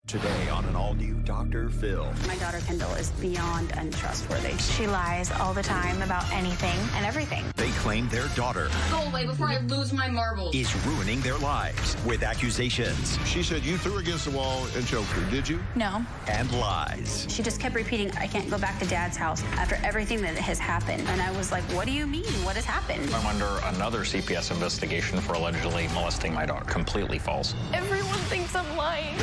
Today on an all-new Dr. Phil. My daughter Kendall is beyond untrustworthy. She lies all the time about anything and everything. They claim their daughter Go away before I lose my marbles. is ruining their lives with accusations. She said you threw her against the wall and choked her, did you? No. And lies. She just kept repeating, I can't go back to Dad's house after everything that has happened. And I was like, what do you mean? What has happened? I'm under another CPS investigation for allegedly molesting my daughter. Completely false. Everyone thinks I'm lying.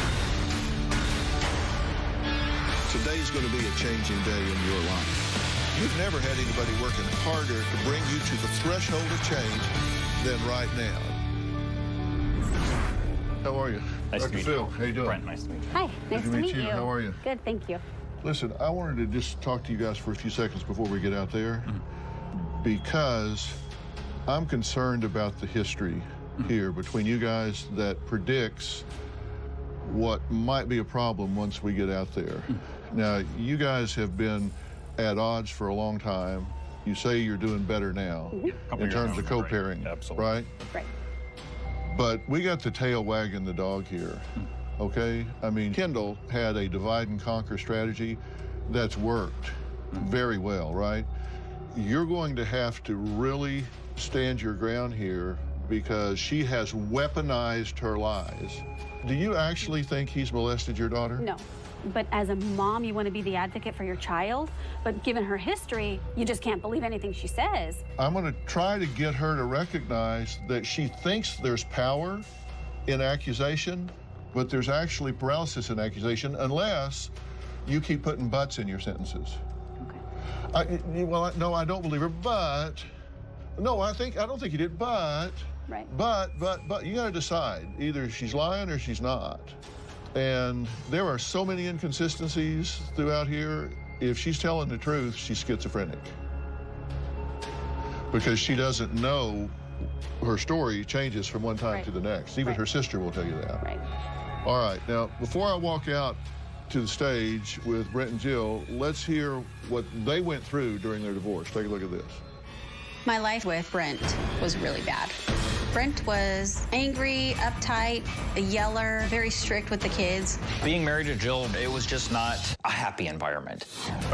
Today's going to be a changing day in your life. You've never had anybody working harder to bring you to the threshold of change than right now. How are you? Nice to Dr. meet Phil, you. how you doing? Brent, nice to meet you. Hi, nice to meet you. How are you? Good, thank you. Listen, I wanted to just talk to you guys for a few seconds before we get out there because I'm concerned about the history here between you guys that predicts what might be a problem once we get out there. Now, you guys have been at odds for a long time. You say you're doing better now in terms of co-parenting, Absolutely. right? Right. But we got the tail wagging the dog here, okay? I mean, Kendall had a divide and conquer strategy that's worked very well, right? You're going to have to really stand your ground here because she has weaponized her lies. Do you actually think he's molested your daughter? No. But as a mom, you want to be the advocate for your child. But given her history, you just can't believe anything she says. I'm going to try to get her to recognize that she thinks there's power in accusation, but there's actually paralysis in accusation unless you keep putting buts in your sentences. Okay. No, I don't believe her, but... No, I don't think you did, but... Right. But you got to decide. Either she's lying or she's not. And there are so many inconsistencies throughout here. If she's telling the truth, she's schizophrenic. Because she doesn't know her story changes from one time to the next. Even her sister will tell you that. Right. All right, now, before I walk out to the stage with Brent and Jill, let's hear what they went through during their divorce. Take a look at this. My life with Brent was really bad. Brent was angry, uptight, a yeller, very strict with the kids. Being married to Jill, it was just not a happy environment.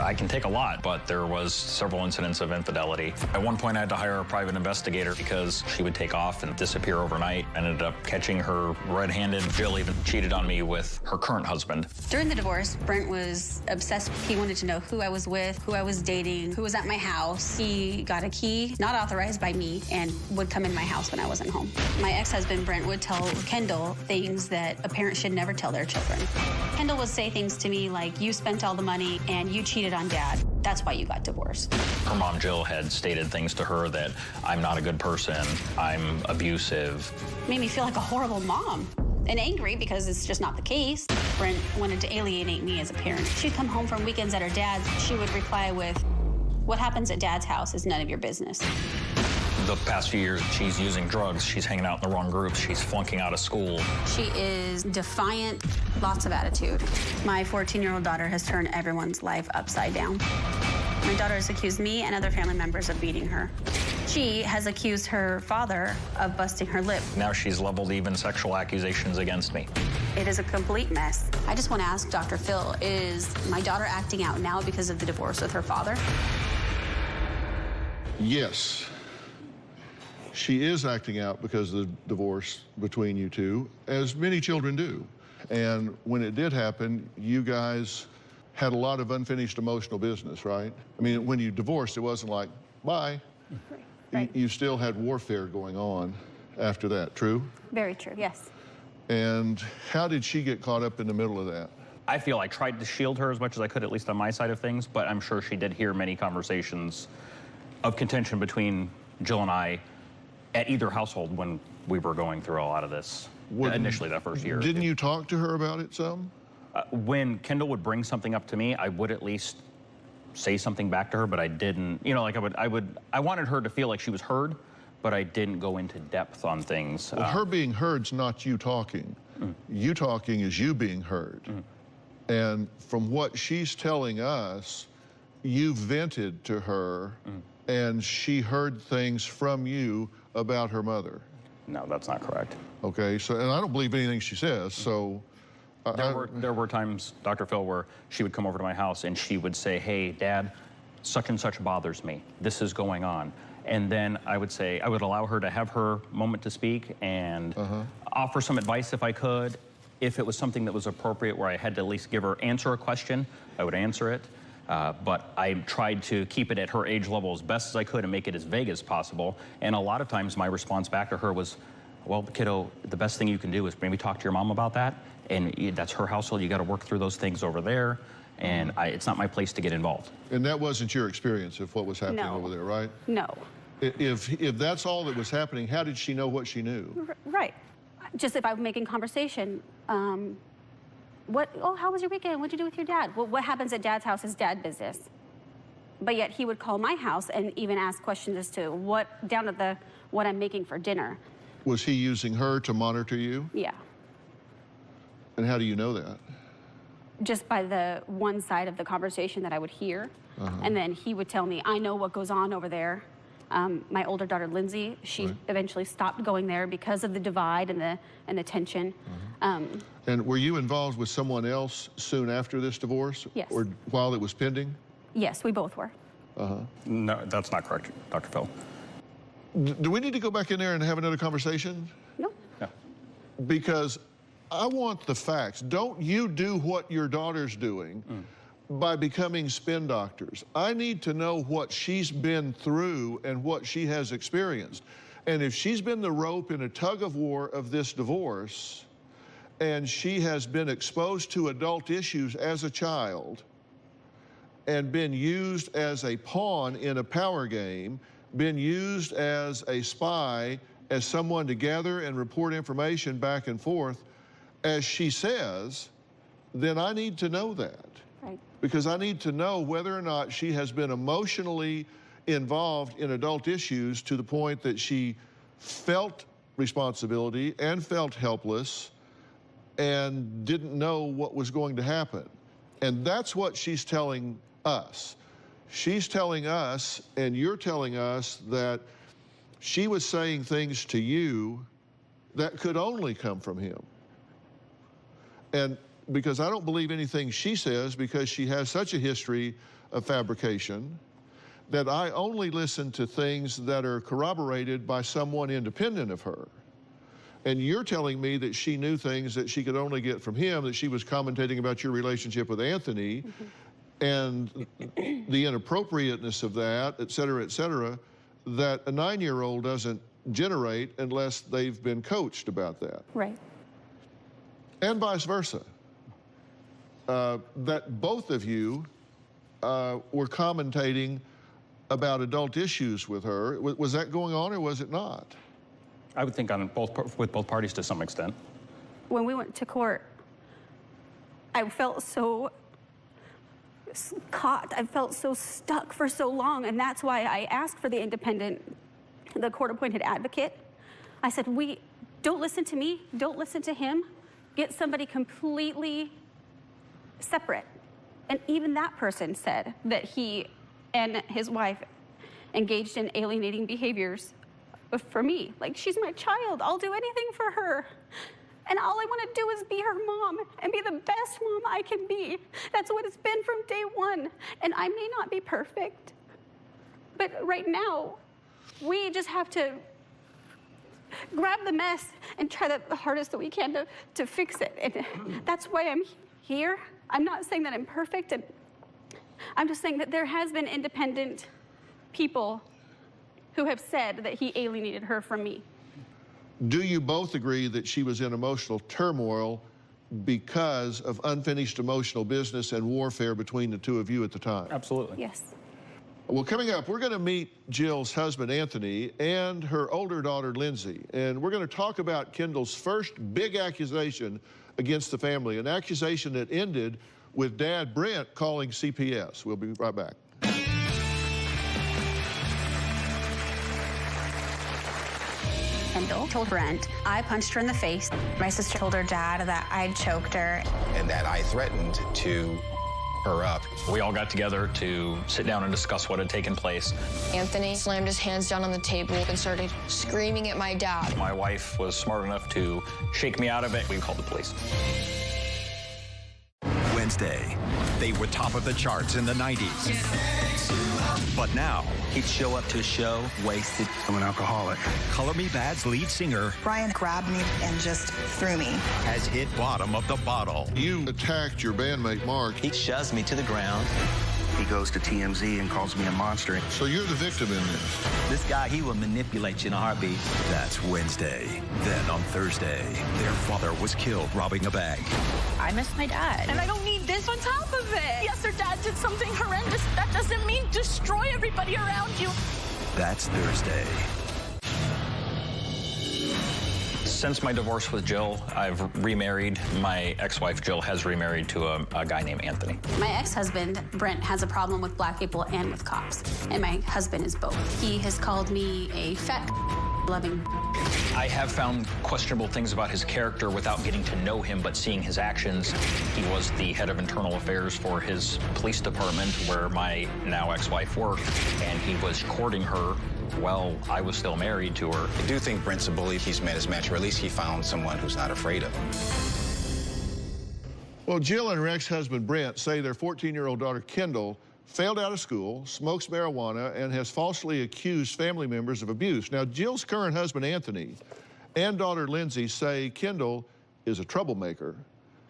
I can take a lot, but there was several incidents of infidelity. At one point, I had to hire a private investigator because she would take off and disappear overnight. I ended up catching her red-handed. Jill even cheated on me with her current husband. During the divorce, Brent was obsessed. He wanted to know who I was with, who I was dating, who was at my house. He got a key, not authorized by me, and would come in my house when I wasn't home. My ex-husband, Brent, would tell Kendall things that a parent should never tell their children. Kendall would say things to me like, you spent all the money and you cheated on Dad. That's why you got divorced. Her mom, Jill, had stated things to her that I'm not a good person, I'm abusive. Made me feel like a horrible mom. And angry because it's just not the case. Brent wanted to alienate me as a parent. She'd come home from weekends at her dad's. She would reply with, what happens at Dad's house is none of your business. The past few years, she's using drugs, she's hanging out in the wrong groups, she's flunking out of school. She is defiant, lots of attitude. My 14-year-old daughter has turned everyone's life upside down. My daughter has accused me and other family members of beating her. She has accused her father of busting her lip. Now she's leveled even sexual accusations against me. It is a complete mess. I just want to ask Dr. Phil, is my daughter acting out now because of the divorce with her father? Yes. She is acting out because of the divorce between you two, as many children do. And when it did happen, you guys had a lot of unfinished emotional business, right? I mean, when you divorced, it wasn't like, bye. Right. You still had warfare going on after that, true? Very true, yes. And how did she get caught up in the middle of that? I feel I tried to shield her as much as I could, at least on my side of things, but I'm sure she did hear many conversations of contention between Jill and I at either household when we were going through a lot of this, initially that first year. Didn't you talk to her about it some? When Kendall would bring something up to me, I would at least say something back to her, but I didn't, you know, like I wanted her to feel like she was heard, but I didn't go into depth on things. Well, her being heard's not you talking. You talking is you being heard. And from what she's telling us, you vented to her and she heard things from you about her mother. No, that's not correct. Okay, so, and I don't believe anything she says, so There were times, Dr. Phil, where she would come over to my house and she would say, hey, Dad, such and such bothers me. This is going on. And then I would allow her to have her moment to speak and offer some advice if I could. If it was something that was appropriate where I had to at least answer a question, I would answer it. But I tried to keep it at her age level as best as I could and make it as vague as possible. And a lot of times my response back to her was, well, kiddo, the best thing you can do is maybe talk to your mom about that. And that's her household. You got to work through those things over there. And it's not my place to get involved. And that wasn't your experience of what was happening over there, right? No. If that's all that was happening, how did she know what she knew? Right. Just if I'm making conversation, how was your weekend? What'd you do with your dad? Well, what happens at Dad's house is Dad business. But yet he would call my house and even ask questions as to what I'm making for dinner. Was he using her to monitor you? Yeah. And how do you know that? Just by the one side of the conversation that I would hear. And then he would tell me, I know what goes on over there. My older daughter, Lindsay, she eventually stopped going there because of the divide and the tension. And were you involved with someone else soon after this divorce? Yes. Or while it was pending? Yes, we both were. No, that's not correct, Dr. Phil. Do we need to go back in there and have another conversation? No. No. Because I want the facts. Don't you do what your daughter's doing by becoming spin doctors. I need to know what she's been through and what she has experienced. And if she's been the rope in a tug of war of this divorce, and she has been exposed to adult issues as a child, and been used as a pawn in a power game, been used as a spy, as someone to gather and report information back and forth, as she says, then I need to know that. Right. Because I need to know whether or not she has been emotionally involved in adult issues to the point that she felt responsibility and felt helpless and didn't know what was going to happen. And that's what she's telling us. She's telling us, and you're telling us, that she was saying things to you that could only come from him. And because I don't believe anything she says, because she has such a history of fabrication, that I only listen to things that are corroborated by someone independent of her. And you're telling me that she knew things that she could only get from him, that she was commentating about your relationship with Anthony, and the inappropriateness of that, et cetera, that a 9-year-old doesn't generate unless they've been coached about that. Right. And vice versa. That both of you were commentating about adult issues with her. Was that going on or was it not? I would think with both parties to some extent. When we went to court, I felt so caught. I felt so stuck for so long, and that's why I asked for the court-appointed advocate. I said, don't listen to me, don't listen to him. Get somebody completely separate. And even that person said that he and his wife engaged in alienating behaviors for me. Like, she's my child. I'll do anything for her. And all I want to do is be her mom and be the best mom I can be. That's what it's been from day one. And I may not be perfect, but right now, we just have to grab the mess and try the hardest that we can to fix it. And that's why I'm here. I'm not saying that I'm perfect, and I'm just saying that there has been independent people who have said that he alienated her from me. Do you both agree that she was in emotional turmoil because of unfinished emotional business and warfare between the two of you at the time? Absolutely. Yes. Well, coming up, we're going to meet Jill's husband, Anthony, and her older daughter, Lindsay. And we're going to talk about Kendall's first big accusation against the family, an accusation that ended with Dad Brent calling CPS. We'll be right back. Kendall told Brent, I punched her in the face. My sister told her dad that I'd choked her. And that I threatened to her up. We all got together to sit down and discuss what had taken place. Anthony slammed his hands down on the table and started screaming at my dad. My wife was smart enough to shake me out of it. We called the police. Wednesday. They were top of the charts in the 90s. But now, He'd show up to a show wasted. I'm an alcoholic. Color Me Bad's lead singer Brian grabbed me and just threw me. has hit bottom of the bottle. You attacked your bandmate Mark, He shoves me to the ground. He goes to TMZ and calls me a monster. so you're the victim in this. This guy, he will manipulate you in a heartbeat. That's Wednesday. Then on Thursday, their father was killed robbing a bank. I miss my dad. And I don't need this on top of it. Yes, her dad did something horrendous. That doesn't mean destroy everybody around you. That's Thursday. Since my divorce with Jill, I've remarried. My ex-wife, Jill, has remarried to a guy named Anthony. My ex-husband, Brent, has a problem with black people and with cops. And my husband is both. He has called me a fat loving. I have found questionable things about his character without getting to know him, but seeing his actions. He was the head of internal affairs for his police department, where my now ex-wife worked, and he was courting her while I was still married to her. I do think Brent's a bully. He's met his match, or at least he found someone who's not afraid of him. Well, Jill and her ex-husband Brent say their 14-year-old daughter Kendall failed out of school, smokes marijuana, and has falsely accused family members of abuse. Now, Jill's current husband Anthony and daughter Lindsay say Kendall is a troublemaker,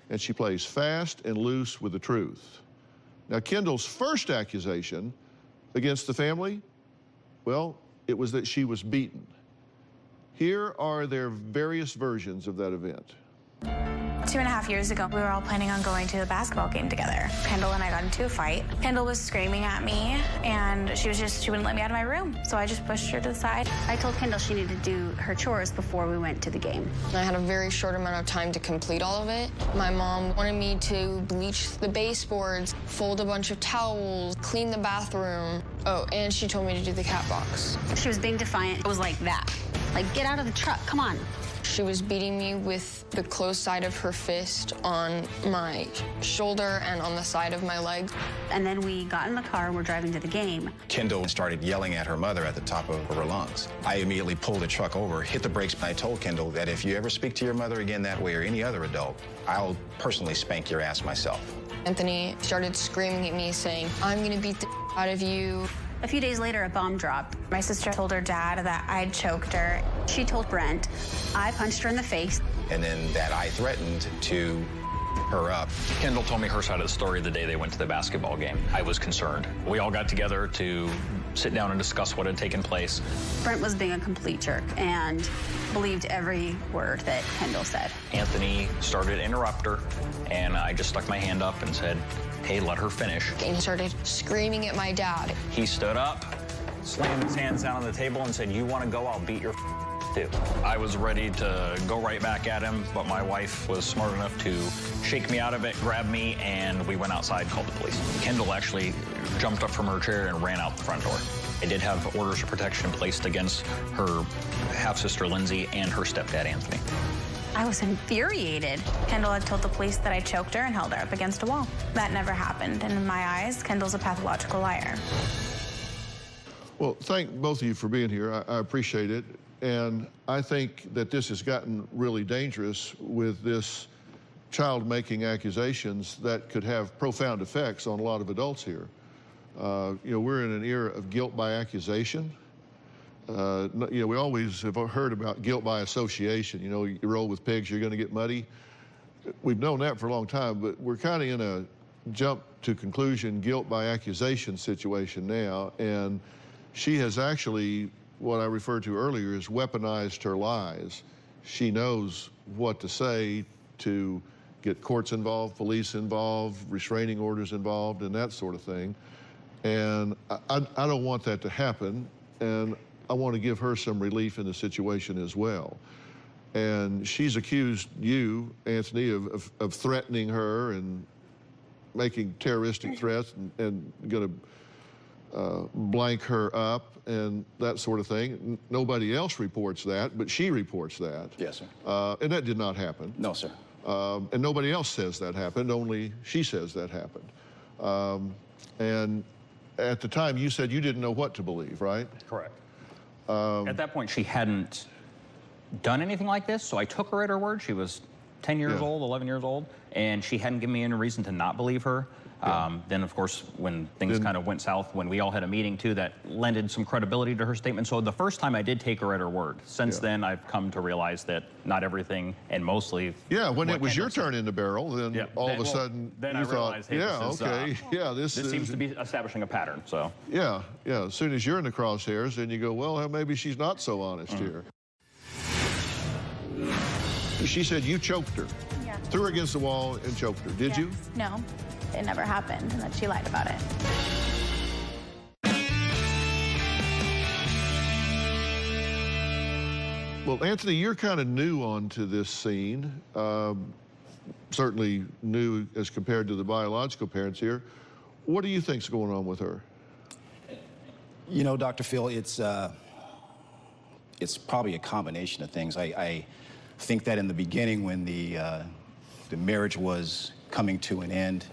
and she plays fast and loose with the truth. Now, Kendall's first accusation against the family, well, it was that she was beaten. Here are their various versions of that event. 2.5 years ago, we were all planning on going to a basketball game together. Kendall and I got into a fight. Kendall was screaming at me, and she wouldn't let me out of my room. So I just pushed her to the side. I told Kendall she needed to do her chores before we went to the game. I had a very short amount of time to complete all of it. My mom wanted me to bleach the baseboards, fold a bunch of towels, clean the bathroom. Oh, and she told me to do the cat box. She was being defiant. It was like that. Like, get out of the truck, come on. She was beating me with the closed side of her fist on my shoulder and on the side of my leg. And then we got in the car and we're driving to the game. Kendall started yelling at her mother at the top of her lungs. I immediately pulled the truck over, hit the brakes, and I told Kendall that if you ever speak to your mother again that way or any other adult, I'll personally spank your ass myself. Anthony started screaming at me, saying, I'm gonna beat the out of you. A few days later, a bomb dropped. My sister told her dad that I'd choked her. She told Brent. I punched her in the face. And then that I threatened to her up. Kendall told me her side of the story the day they went to the basketball game. I was concerned. We all got together to sit down and discuss what had taken place. Brent was being a complete jerk and believed every word that Kendall said. Anthony started to interrupt her, and I just stuck my hand up and said, hey, let her finish. And he started screaming at my dad. He stood up, slammed his hands down on the table, and said, you want to go, I'll beat your too. I was ready to go right back at him, but my wife was smart enough to shake me out of it, grab me, and we went outside and called the police. Kendall actually jumped up from her chair and ran out the front door. I did have orders of protection placed against her half-sister Lindsay and her stepdad Anthony. I was infuriated. Kendall had told the police that I choked her and held her up against a wall. That never happened, and in my eyes, Kendall's a pathological liar. Well, thank both of you for being here. I appreciate it. And I think that this has gotten really dangerous with this child making accusations that could have profound effects on a lot of adults here. You know, we're in an era of guilt by accusation. You know, we always have heard about guilt by association. You know, you roll with pigs, you're going to get muddy. We've known that for a long time, but we're kind of in a jump to conclusion guilt by accusation situation now. And she has actually, what I referred to earlier, is weaponized her lies. She knows what to say to get courts involved, police involved, restraining orders involved, and that sort of thing. And I don't want that to happen, and I want to give her some relief in the situation as well. And she's accused you, Anthony, of threatening her and making terroristic threats and going to blank her up and that sort of thing. Nobody else reports that, but she reports that. Yes, sir. And that did not happen. No, sir. And nobody else says that happened, only she says that happened. And at the time, you said you didn't know what to believe, right? Correct. At that point, she hadn't done anything like this, so I took her at her word. She was 10 years old, 11 years old, and she hadn't given me any reason to not believe her. Then, of course, when things kind of went south, when we all had a meeting, too, that lended some credibility to her statement. So the first time I did take her at her word. Since then, I've come to realize that not everything, and mostly... Yeah, when it was your turn in the barrel, then all of a sudden then you I thought, realized, hey, this seems to be establishing a pattern, so... Yeah, as soon as you're in the crosshairs, then you go, well, maybe she's not so honest here. She said you choked her. Yeah. Threw her against the wall and choked her. Did you? No, it never happened, and that she lied about it. Well, Anthony, you're kind of new onto this scene, certainly new as compared to the biological parents here. What do you think's going on with her? You know, Dr. Phil, it's probably a combination of things. I think that in the beginning, when the marriage was coming to an end,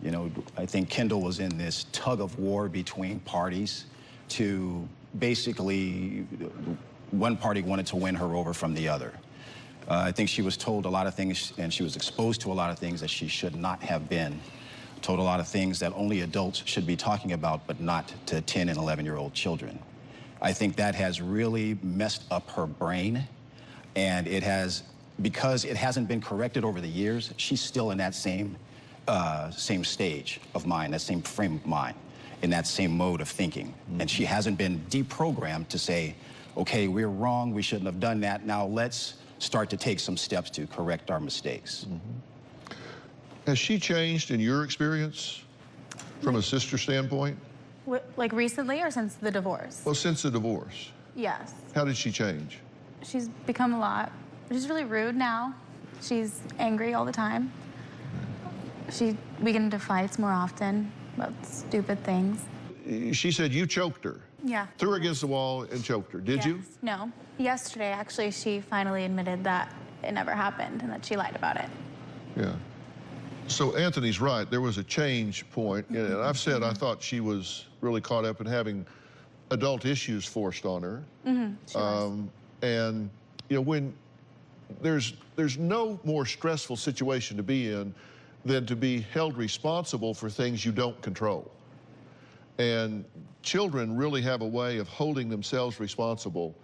you know, I think Kendall was in this tug of war between parties to basically, one party wanted to win her over from the other. I think she was told a lot of things, and she was exposed to a lot of things that she should not have been. Told a lot of things that only adults should be talking about, but not to 10 and 11-year-old children. I think that has really messed up her brain, and it has, because it hasn't been corrected over the years, she's still in that same stage of mind, that same frame of mind, in that same mode of thinking. And she hasn't been deprogrammed to say, okay, we're wrong, we shouldn't have done that, now let's start to take some steps to correct our mistakes. Has she changed in your experience from a sister standpoint? Like recently or since the divorce? Well, since the divorce. Yes. How did she change? She's become a lot. She's really rude now. She's angry all the time. We get into fights more often about stupid things. She said you choked her. Yeah. Threw her against the wall and choked her. Did you? No. Yesterday, actually, she finally admitted that it never happened and that she lied about it. Yeah. So Anthony's right. There was a change point. And I've said I thought she was really caught up in having adult issues forced on her. And, you know, when there's no more stressful situation to be in than to be held responsible for things you don't control. And children really have a way of holding themselves responsible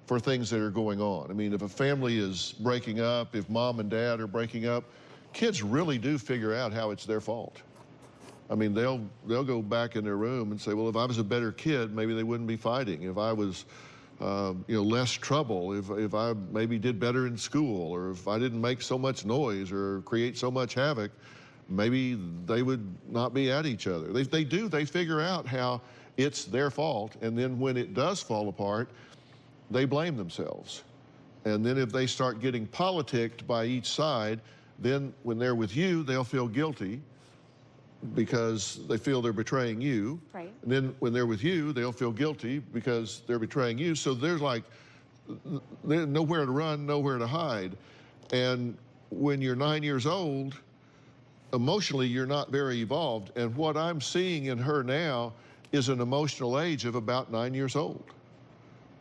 for things that are going on. I mean, if a family is breaking up, if mom and dad are breaking up, kids really do figure out how it's their fault. I mean, they'll go back in their room and say, well, if I was a better kid, maybe they wouldn't be fighting. If I was, you know, less trouble, if I maybe did better in school, or if I didn't make so much noise or create so much havoc, maybe they would not be at each other. They figure out how it's their fault, and then when it does fall apart, they blame themselves. And then if they start getting politicked by each side, then when they're with you, they'll feel guilty because they feel they're betraying you. Right. And then when they're with you, they'll feel guilty because they're betraying you. So there's nowhere to run, nowhere to hide. And when you're 9 years old, emotionally, you're not very evolved. And what I'm seeing in her now is an emotional age of about 9 years old.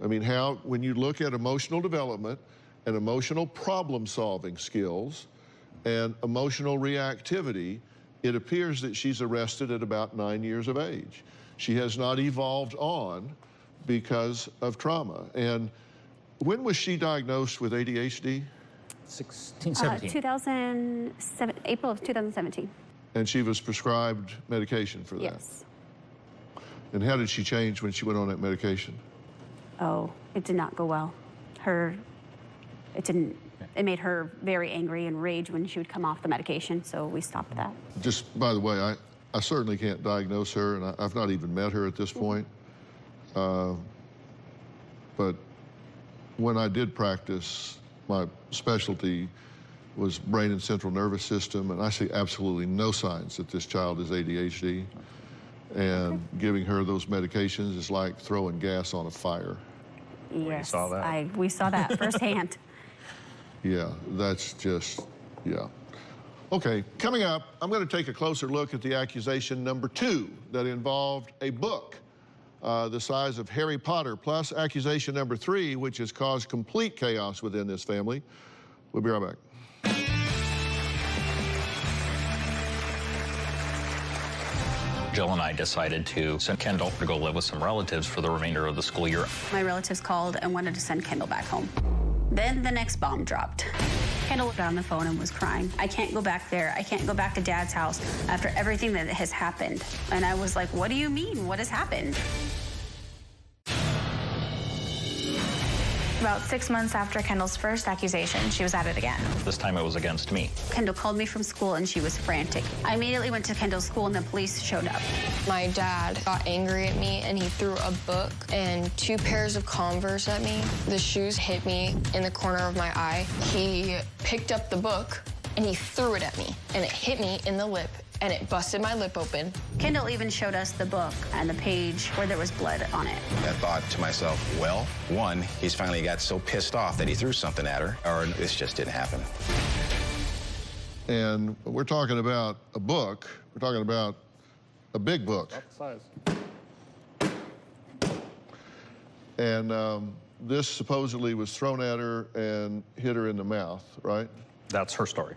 I mean, when you look at emotional development and emotional problem-solving skills and emotional reactivity, it appears that she's arrested at about 9 years of age. She has not evolved on because of trauma. And when was she diagnosed with ADHD? 2007, April of 2017. And she was prescribed medication for that? Yes. And how did she change when she went on that medication? Oh, it did not go well. It made her very angry and rage when she would come off the medication, so we stopped that. Just by the way, I certainly can't diagnose her, and I've not even met her at this point. But when I did practice, my specialty was brain and central nervous system, and I see absolutely no signs that this child is ADHD. And giving her those medications is like throwing gas on a fire. Yes, we saw that firsthand. Yeah, that's just, yeah. Okay, coming up, I'm going to take a closer look at the accusation number 2 that involved a book the size of Harry Potter, plus accusation number 3, which has caused complete chaos within this family. We'll be right back. Jill and I decided to send Kendall to go live with some relatives for the remainder of the school year. My relatives called and wanted to send Kendall back home. Then the next bomb dropped. Kendall got on the phone and was crying. I can't go back there. I can't go back to Dad's house after everything that has happened. And I was like, what do you mean? What has happened? About 6 months after Kendall's first accusation, she was at it again. This time it was against me. Kendall called me from school and she was frantic. I immediately went to Kendall's school and the police showed up. My dad got angry at me and he threw a book and 2 pairs of Converse at me. The shoes hit me in the corner of my eye. He picked up the book and he threw it at me and it hit me in the lip and it busted my lip open. Kendall even showed us the book and the page where there was blood on it. I thought to myself, well, one, he's finally got so pissed off that he threw something at her, or this just didn't happen. And we're talking about a book. We're talking about a big book. About the size. And this supposedly was thrown at her and hit her in the mouth, right? That's her story.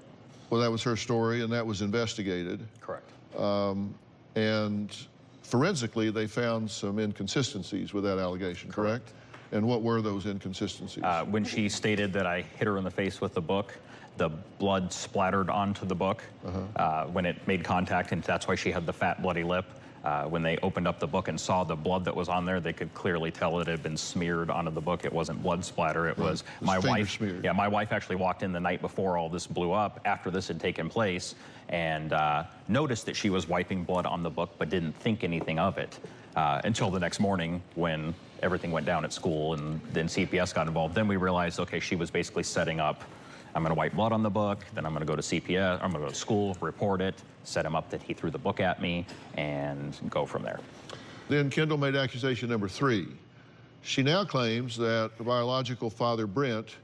Well, that was her story, and that was investigated. Correct. And forensically, they found some inconsistencies with that allegation, correct? And what were those inconsistencies? When she stated that I hit her in the face with the book, the blood splattered onto the book when it made contact, and that's why she had the fat, bloody lip. When they opened up the book and saw the blood that was on there, they could clearly tell it had been smeared onto the book. It wasn't blood splatter. It was my wife. Smeared. Yeah, my wife actually walked in the night before all this blew up, after this had taken place, and noticed that she was wiping blood on the book, but didn't think anything of it until the next morning when everything went down at school and then CPS got involved. Then we realized, okay, she was basically setting up, I'm going to wipe blood on the book, then I'm going to go to CPS, I'm going to go to school, report it, set him up that he threw the book at me, and go from there. Then Kendall made accusation number 3. She now claims that the biological father, Brent,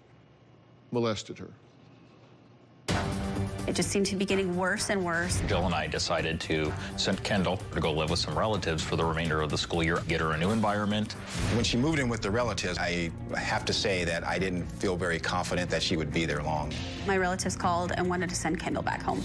molested her. It just seemed to be getting worse and worse. Jill and I decided to send Kendall to go live with some relatives for the remainder of the school year, get her a new environment. When she moved in with the relatives, I have to say that I didn't feel very confident that she would be there long. My relatives called and wanted to send Kendall back home.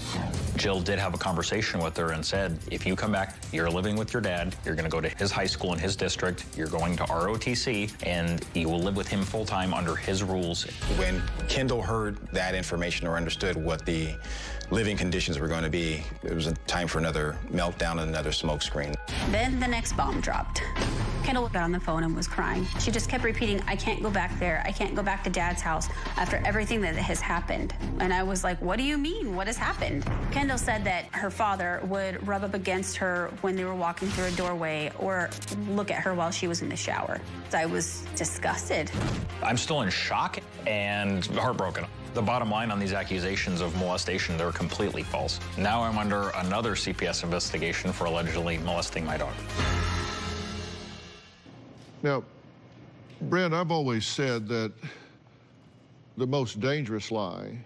Jill did have a conversation with her and said, if you come back, you're living with your dad, you're going to go to his high school in his district, you're going to ROTC, and you will live with him full-time under his rules. When Kendall heard that information or understood what the living conditions were going to be, it was a time for another meltdown and another smoke screen. Then the next bomb dropped. Kendall got on the phone and was crying. She just kept repeating, I can't go back there. I can't go back to Dad's house after everything that has happened. And I was like, what do you mean? What has happened? Kendall said that her father would rub up against her when they were walking through a doorway or look at her while she was in the shower. I was disgusted. I'm still in shock and heartbroken. The bottom line on these accusations of molestation, they're completely false. Now I'm under another CPS investigation for allegedly molesting my daughter. Now, Brent, I've always said that the most dangerous lie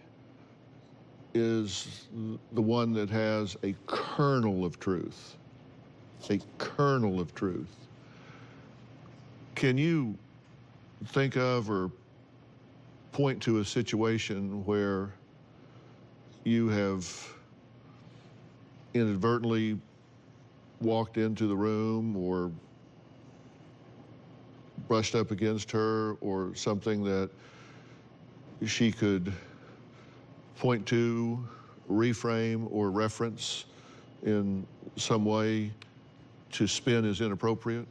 is the one that has a kernel of truth. A kernel of truth. Can you think of or point to a situation where you have inadvertently walked into the room or brushed up against her, or something that she could point to, reframe, or reference in some way to spin as inappropriate?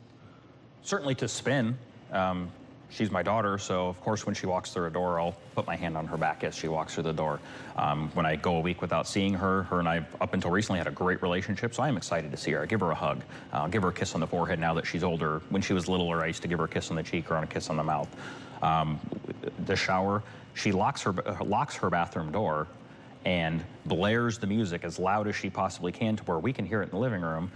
Certainly to spin. She's my daughter, so of course when she walks through a door, I'll put my hand on her back as she walks through the door. When I go a week without seeing her, her and I, up until recently, had a great relationship, so I am excited to see her. I give her a hug. I'll give her a kiss on the forehead now that she's older. When she was littler, I used to give her a kiss on the cheek or on a kiss on the mouth. The shower, she locks her bathroom door and blares the music as loud as she possibly can to where we can hear it in the living room.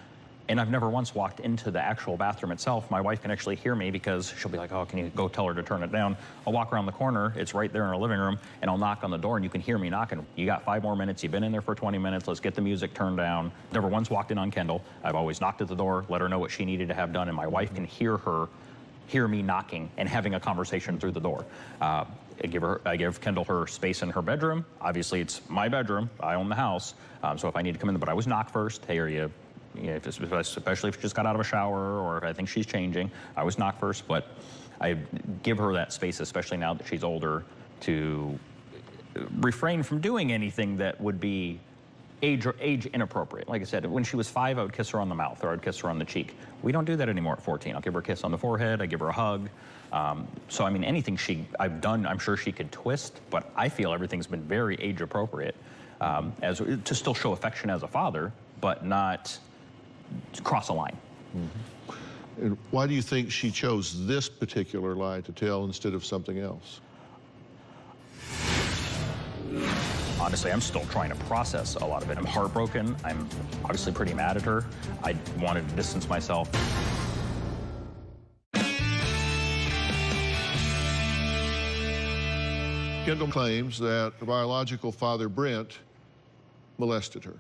And I've never once walked into the actual bathroom itself. My wife can actually hear me because she'll be like, oh, can you go tell her to turn it down? I'll walk around the corner, it's right there in our living room, and I'll knock on the door and you can hear me knocking. You got 5 more minutes, you've been in there for 20 minutes, let's get the music turned down. Never once walked in on Kendall. I've always knocked at the door, let her know what she needed to have done, and my wife can hear me knocking and having a conversation through the door. I give Kendall her space in her bedroom. Obviously, it's my bedroom. I own the house. So if I need to come in, but I always knock first. Hey, are you You know, especially if she just got out of a shower or I think she's changing. I always knock first, but I give her that space, especially now that she's older, to refrain from doing anything that would be age inappropriate. Like I said, when she was 5, I would kiss her on the mouth or I'd kiss her on the cheek. We don't do that anymore at 14. I'll give her a kiss on the forehead, I give her a hug. So I mean, anything I've done, I'm sure she could twist, but I feel everything's been very age appropriate to still show affection as a father, but not cross a line. Mm-hmm. And why do you think she chose this particular lie to tell instead of something else? Honestly, I'm still trying to process a lot of it. I'm heartbroken. I'm obviously pretty mad at her. I wanted to distance myself. Kendall claims that her biological father, Brent, molested her.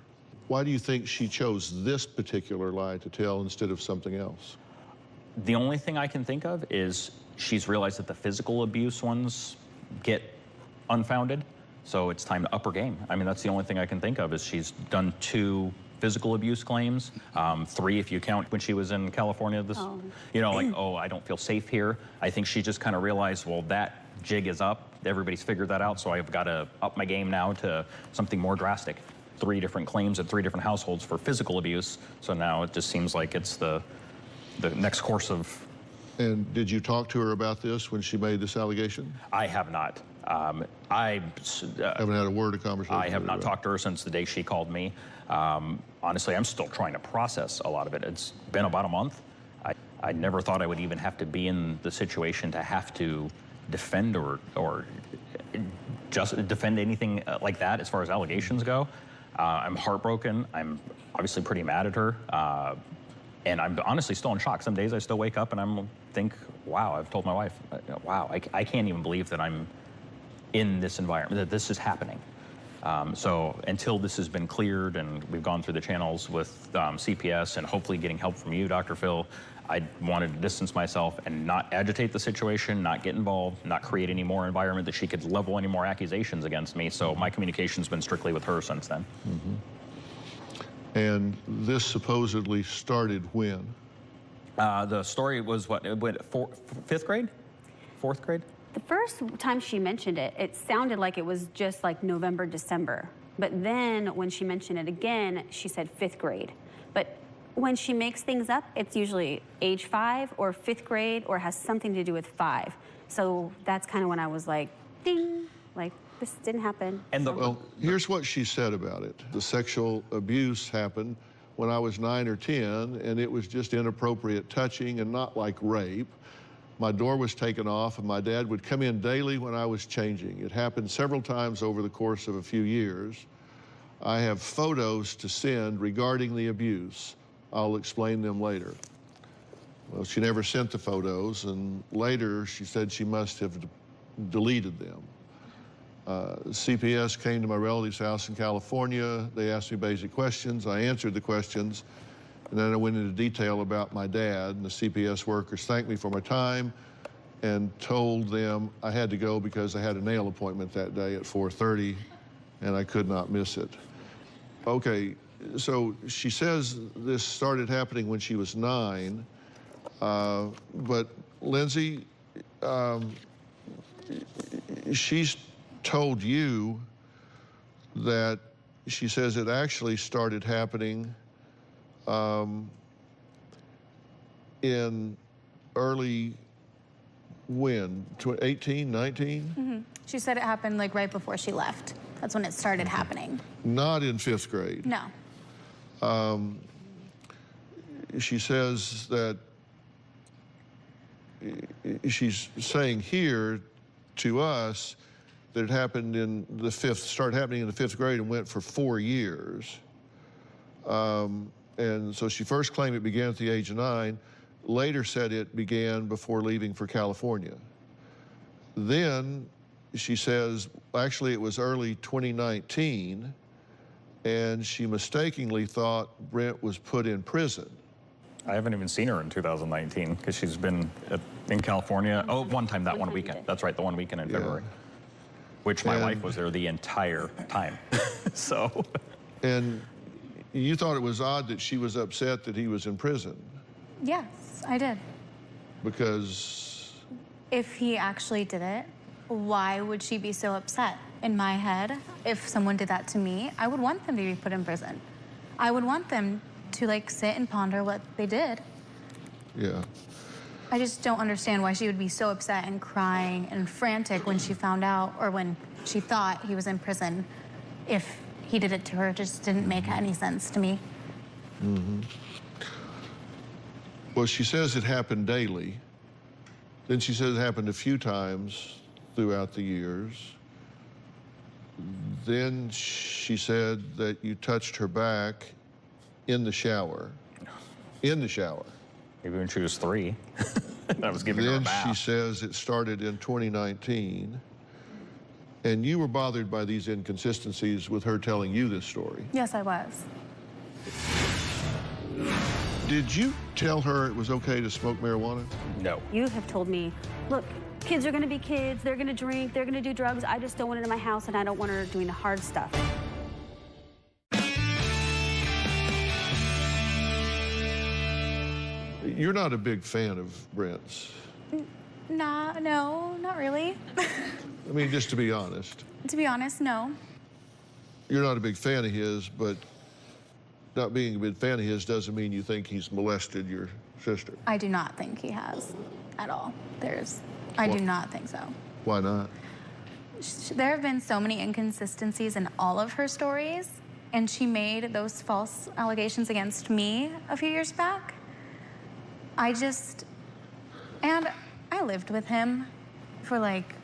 Why do you think she chose this particular lie to tell instead of something else? The only thing I can think of is she's realized that the physical abuse ones get unfounded, so it's time to up her game. I mean, that's the only thing I can think of is she's done 2 physical abuse claims, 3 if you count when she was in California. You know, like, oh, I don't feel safe here. I think she just kind of realized, well, that jig is up. Everybody's figured that out, so I've got to up my game now to something more drastic. 3 different claims at 3 different households for physical abuse, so now it just seems like it's the next course of... And did you talk to her about this when she made this allegation? I have not. Haven't had a word of conversation? I have not talked to her since the day she called me. Honestly, I'm still trying to process a lot of it. It's been about a month. I never thought I would even have to be in the situation to have to defend or just defend anything like that as far as allegations go. I'm heartbroken. I'm obviously pretty mad at her. And I'm honestly still in shock. Some days I still wake up and I'm think, wow, I've told my wife, wow, I can't even believe that I'm in this environment, that this is happening. So until this has been cleared and we've gone through the channels with CPS and hopefully getting help from you, Dr. Phil, I wanted to distance myself and not agitate the situation, not get involved, not create any more environment that she could level any more accusations against me. So my communication's been strictly with her since then. Mm-hmm. And this supposedly started when? The story was what, 5th grade? 4th grade? The first time she mentioned it, it sounded like it was just like November, December. But then when she mentioned it again, she said 5th grade. But when she makes things up, it's usually age 5 or 5th grade or has something to do with 5. So that's kind of when I was like, ding, like this didn't happen. And well, here's what she said about it. The sexual abuse happened when I was 9 or 10, and it was just inappropriate touching and not like rape. My door was taken off, and my dad would come in daily when I was changing. It happened several times over the course of a few years. I have photos to send regarding the abuse. I'll explain them later. Well, she never sent the photos, and later she said she must have deleted them. CPS came to my relative's house in California. They asked me basic questions. I answered the questions. And then I went into detail about my dad, and the CPS workers thanked me for my time and told them I had to go because I had a nail appointment that day at 4:30, and I could not miss it. Okay, so she says this started happening when she was 9, but Lindsay, she's told you that she says it actually started happening in early when? 18, 19? Mm-hmm. She said it happened like right before she left. That's when it started happening. Not in 5th grade. No. She says that she's saying here to us that it happened in the started happening in the 5th grade and went for 4 years. And so she first claimed it began at the age of 9, later said it began before leaving for California. Then she says, actually it was early 2019, and she mistakenly thought Brent was put in prison. I haven't even seen her in 2019 because she's been in California. Oh, one time that one weekend. That's right, the one weekend in February. Which my wife was there the entire time, so. And You thought it was odd that she was upset that he was in prison? Yes, I did. Because? If he actually did it, why would she be so upset? In my head, if someone did that to me, I would want them to be put in prison. I would want them to like sit and ponder what they did. Yeah. I just don't understand why she would be so upset and crying and frantic when she found out, or when she thought he was in prison. If he did it to her, it just didn't make any sense to me. Mm-hmm. Well, she says it happened daily. Then she says it happened a few times throughout the years. Then she said that you touched her back in the shower. In the shower. Maybe when she was 3. I was giving her a bath. Then she says it started in 2019. And you were bothered by these inconsistencies with her telling you this story. Yes, I was. Did you tell her it was okay to smoke marijuana? No. You have told me, look, kids are going to be kids, they're going to drink, they're going to do drugs. I just don't want it in my house, and I don't want her doing the hard stuff. You're not a big fan of Brent's. No, not really. I mean, just to be honest. To be honest, no. You're not a big fan of his, but not being a big fan of his doesn't mean you think he's molested your sister. I do not think he has at all. I do not think so. Why not? There have been so many inconsistencies in all of her stories, and she made those false allegations against me a few years back. And I lived with him for like,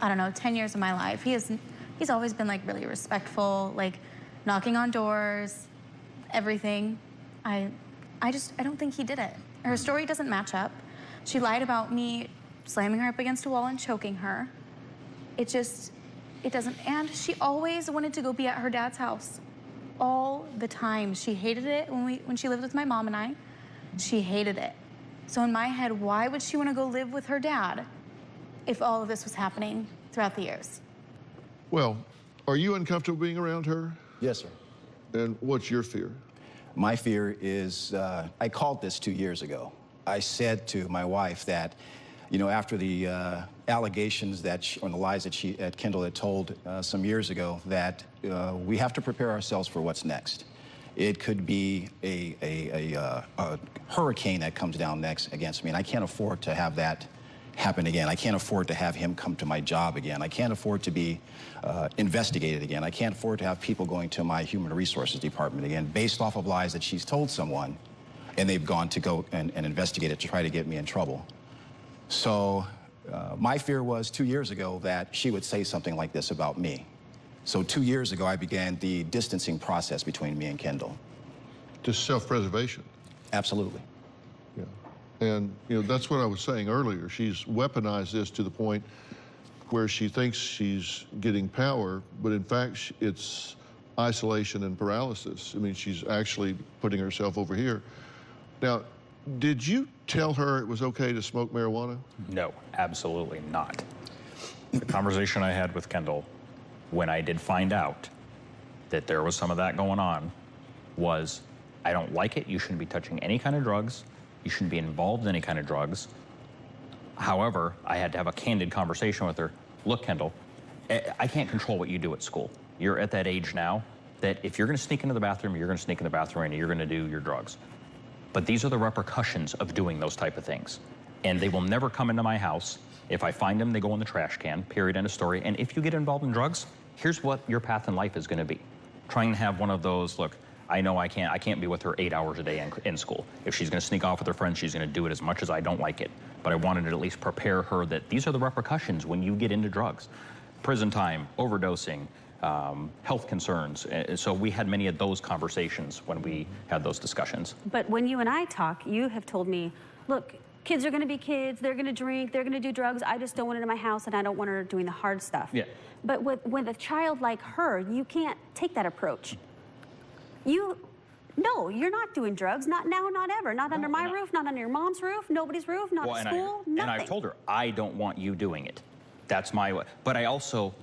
I don't know, 10 years of my life. He's always been like really respectful, like knocking on doors, everything. I don't think he did it. Her story doesn't match up. She lied about me slamming her up against a wall and choking her. It doesn't. And she always wanted to go be at her dad's house all the time. She hated it when she lived with my mom and I. She hated it. So in my head, why would she want to go live with her dad if all of this was happening throughout the years? Well, are you uncomfortable being around her? Yes, sir. And what's your fear? My fear is, I called this 2 years ago. I said to my wife that, you know, after the allegations or the lies that Kendall had told some years ago, that we have to prepare ourselves for what's next. It could be a hurricane that comes down next against me, and I can't afford to have that happen again. I can't afford to have him come to my job again. I can't afford to be investigated again. I can't afford to have people going to my human resources department again based off of lies that she's told someone, and they've gone to go and investigate it to try to get me in trouble. So my fear was 2 years ago that she would say something like this about me. So 2 years ago, I began the distancing process between me and Kendall. Just self-preservation? Absolutely. Yeah. And, you know, that's what I was saying earlier. She's weaponized this to the point where she thinks she's getting power, but in fact, it's isolation and paralysis. I mean, she's actually putting herself over here. Now, did you tell her it was okay to smoke marijuana? No, absolutely not. The conversation I had with Kendall, when I did find out that there was some of that going on, was, I don't like it. You shouldn't be touching any kind of drugs. You shouldn't be involved in any kind of drugs. However, I had to have a candid conversation with her. Look, Kendall, I can't control what you do at school. You're at that age now that if you're going to sneak into the bathroom, you're going to sneak in the bathroom and you're going to do your drugs. But these are the repercussions of doing those type of things. And they will never come into my house. If I find them, they go in the trash can, period, end of story. And if you get involved in drugs, here's what your path in life is going to be. Trying to have one of those, look, I know I can't be with her 8 hours a day in school. If she's going to sneak off with her friends, she's going to do it as much as I don't like it. But I wanted to at least prepare her that these are the repercussions when you get into drugs. Prison time, overdosing, health concerns. So we had many of those conversations when we had those discussions. But when you and I talk, you have told me, look, kids are going to be kids, they're going to drink, they're going to do drugs. I just don't want it in my house, and I don't want her doing the hard stuff. Yeah. But with a child like her, you can't take that approach. No, you're not doing drugs. Not now, not ever. Not under my roof, not under your mom's roof, nobody's roof, not at school, nothing. And I've told her, I don't want you doing it. That's my way. But I also...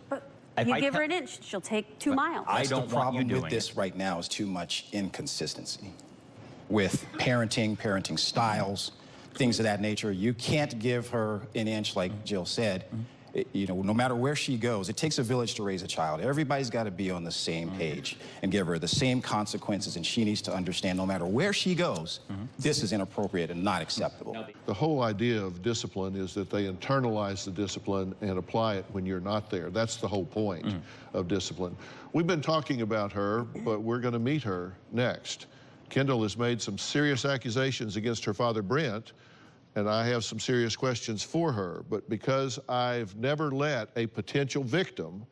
You give her an inch, she'll take 2 miles. That's the problem with this right now is too much inconsistency with parenting styles, things of that nature. You can't give her an inch, like Jill said. You know, no matter where she goes, it takes a village to raise a child. Everybody's got to be on the same page and give her the same consequences, and she needs to understand no matter where she goes, this is inappropriate and not acceptable. The whole idea of discipline is that they internalize the discipline and apply it when you're not there. That's the whole point of discipline. We've been talking about her, but we're going to meet her next. Kendall has made some serious accusations against her father, Brent, and I have some serious questions for her. But because I've never let a potential victim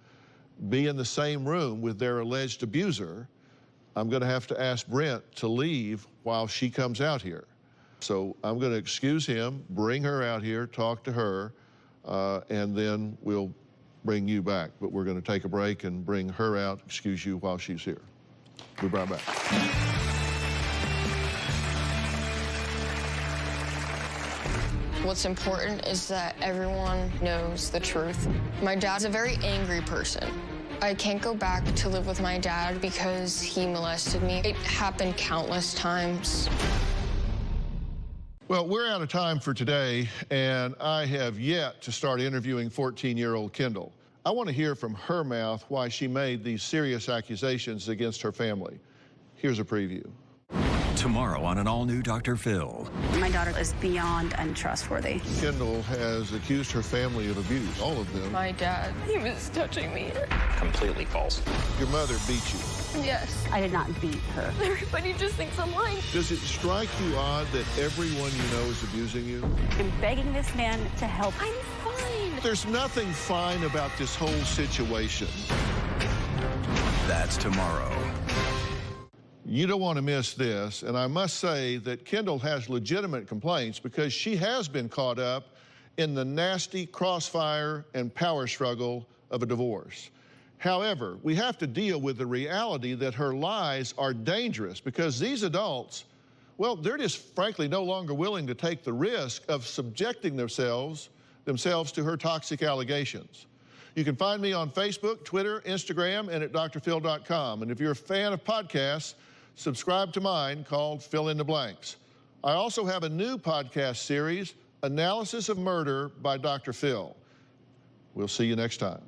be in the same room with their alleged abuser, I'm going to have to ask Brent to leave while she comes out here. So I'm going to excuse him, bring her out here, talk to her, and then we'll bring you back. But we're going to take a break and bring her out, excuse you while she's here. We'll be right back. What's important is that everyone knows the truth. My dad's a very angry person. I can't go back to live with my dad because he molested me. It happened countless times. Well, we're out of time for today, and I have yet to start interviewing 14-year-old Kendall. I want to hear from her mouth why she made these serious accusations against her family. Here's a preview. Tomorrow on an all-new Dr. Phil. My daughter is beyond untrustworthy. Kendall has accused her family of abuse, all of them. My dad, he was touching me. Completely false. Your mother beat you. Yes. I did not beat her. Everybody just thinks I'm lying. Does it strike you odd that everyone you know is abusing you? I'm begging this man to help. I'm fine. There's nothing fine about this whole situation. That's tomorrow. You don't want to miss this, and I must say that Kendall has legitimate complaints because she has been caught up in the nasty crossfire and power struggle of a divorce. However, we have to deal with the reality that her lies are dangerous because these adults, well, they're just frankly no longer willing to take the risk of subjecting themselves to her toxic allegations. You can find me on Facebook, Twitter, Instagram, and at drphil.com. And if you're a fan of podcasts, subscribe to mine called Fill in the Blanks. I also have a new podcast series, Analysis of Murder by Dr. Phil. We'll see you next time.